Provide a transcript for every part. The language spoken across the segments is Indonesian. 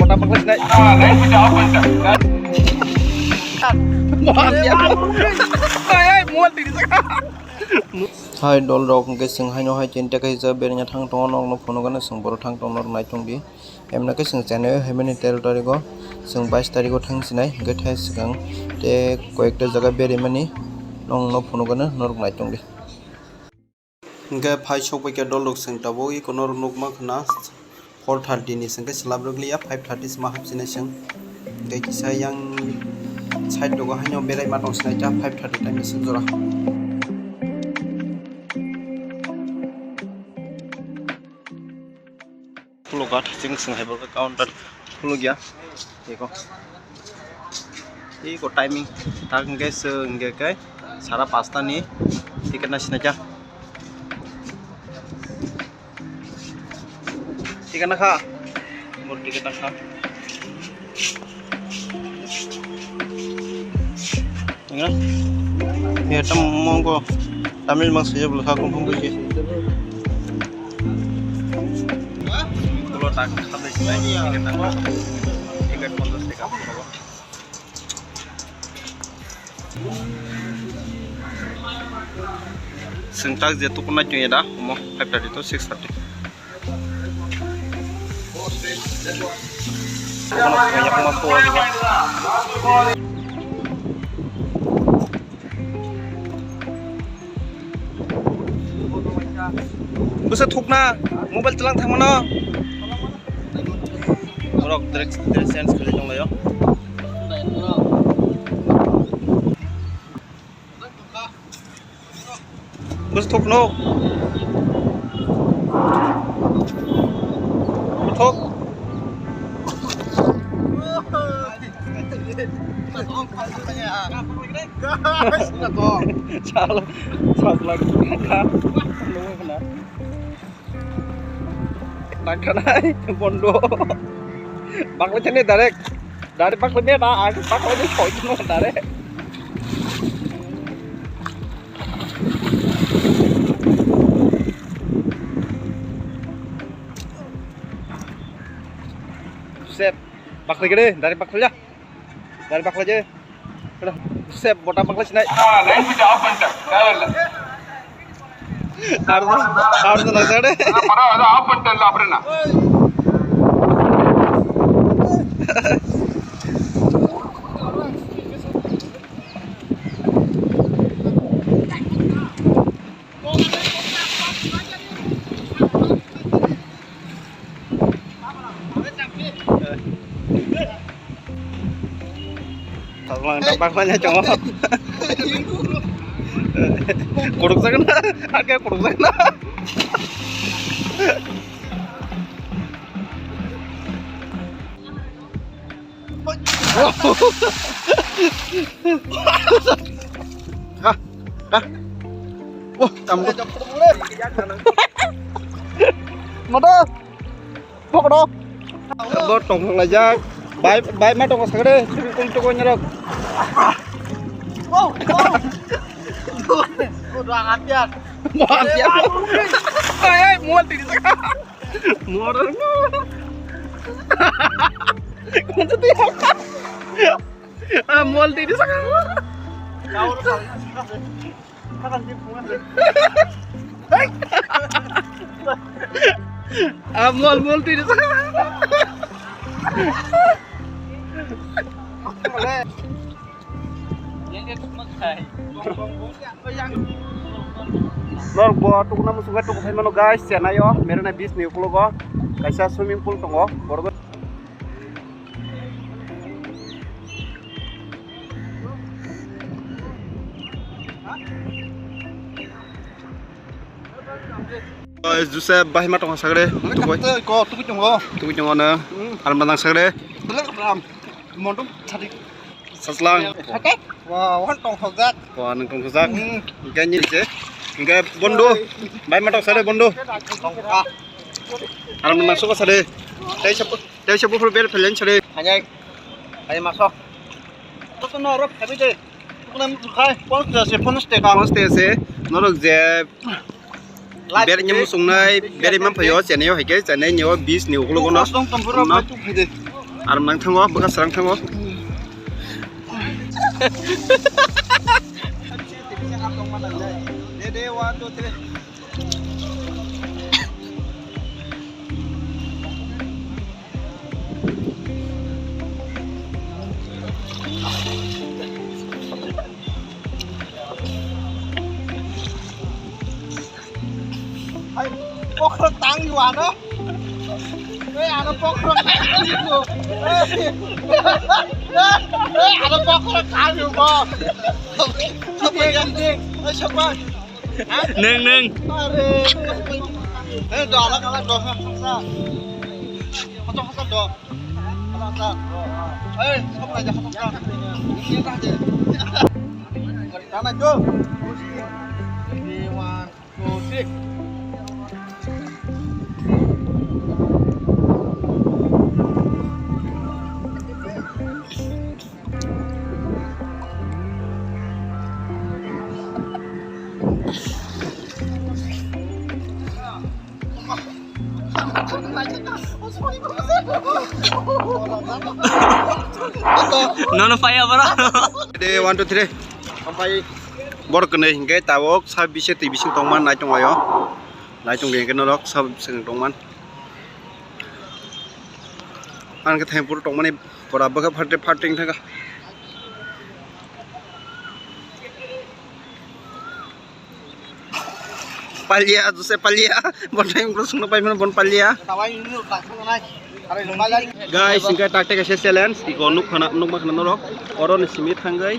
bota paklas naik. Hai dol rok ke sing haino hai cinta ke hijab bernya thang tong nong no phono gana sing bor thang tong nor nai tong di emna ke sing chane hemeni territory go sing 22 tarikh thang sinai ge thai sikang te koyekta jaga beri mani nong no phono gana nor nai tong di ge phai sok ke dol rok sing tabo i konor nokma khna 4:30 ni sing ke slab roglia 5:30 sma hap sinai sing ge kisa yang side dogo haino berai ma tong sinai ta 5:30 time sing jora Pulogat sing hebel ke counter pulo gya iko timing tak guys nge kai sara pasta ni tiket na sinaja tiket na kha mur tiket na kha inga ya tam monggo tamil maksudnya belum aku mengkuji tak sampai sini tiket kontes tiket sentak dia tu kena cuci dah mau 5:30 itu 6:30 banyak mampu bisa thukna mobile telang thang mana Rok direct sense kali dong layo. Bus thok no. Thok. Chalo. Sat lagi. Lu kena. Nak kanai bondo. Bakal jenis direct bakalnya dah, bakalnya coy cuma direct. Sep, bakal gede dari bakalnya, udah sep bota bakal sini. Lain bisa off bentar, harus nasi deh. Para ada off bentar lah pernah. Tolong tampaknya cowok. Kuruk sana, agak kuruk sana. Dah. Wah, kamu tuh. Mana? Bok. Bot tong aja. Bye mah tong sagede. Untuk nyerok. Wow. Udah ngatian. Mual di sana. Mual. Kunci tiap. Mual di sana. Mual di sana. Lor buat tukuna musuh tukuk hai mano guys channel yo mere na 20 new pool go kaisa swimming pool tongo borgo Jose bahima tong sagre tuku tongo na alam bandang sagre mondong tadi saslang wah tong hojak ganyi je enggak bondo bahima tong sagre bondo alam bandang suka sade tei sapu full bel pelen sade hanya masuk to norok habi je tukuna khai ponste se norok je beri nyam sungai beri mam payo chane yo hike chane nyo 20 ni uklo gono Aram nang thango bekas serang thango. Dede 1 2 3. Ay, pokok tangอยู่อ่ะเนาะเฮ้ยอ่ะnó pokok tangอยู่เฮ้ยอ่ะnó pokok tangอยู่บ่ชอบยังจริงเฮ้ยชอบป่ะหนึ่งเฮ้ยดอกแล้วกันดอกครับซ่าเขาต้องดอกเขาซ่าเฮ้ยชอบอะไรจะเขาต้องซ่านี่ตั้งใจตั้งไหนจุ๊บดีวันโอ้ชิNono fire bro. Day 1 2 3 sampai bor kene hingga tawok sa bise ti bising tongman nai tong ayo nai tong deng kene rok sa sing tongman an ke thai pur tongman ni pora ba phate phating thaka palia juse palia bon time ko sung pai mon bon palia tawai ini tak sana naik guys singkai takte ke challenge iko nuk ma khana rok oron simi thangai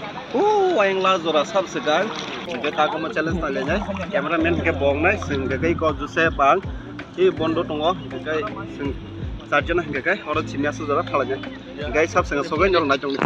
ayang la jora sab segang singkai ta ko challenge ta le jai cameraman ke bong nai singkai ko juse bang e bondo tongo singkai sing sarjana singkai oron simi asu jora thala jai guys sab singa sogai jor nai tong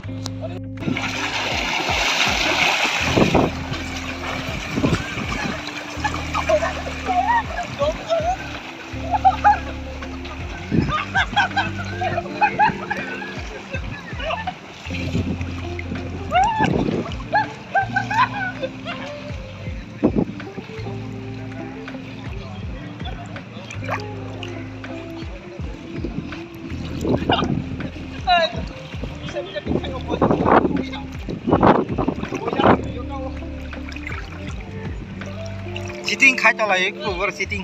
Sitting khai cho lại over sitting.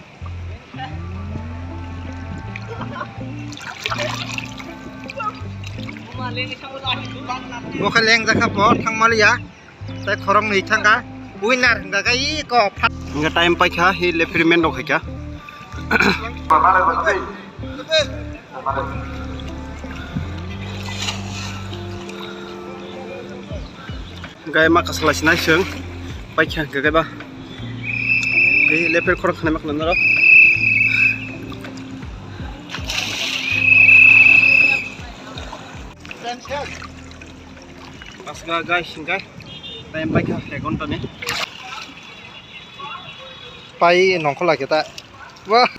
Mo khai leng ra khap bo thang Malaysia. Tai khorong ni thang ka. Winner ga kai ko phat. Nga time pai kha hi referment dok khai ka. Gai ma kasala sinai sung pai kha ga ba. Cái level khorong khane mak nana ro pas ga guys singkai time bike ha ekon tane pai nongkol la kita wah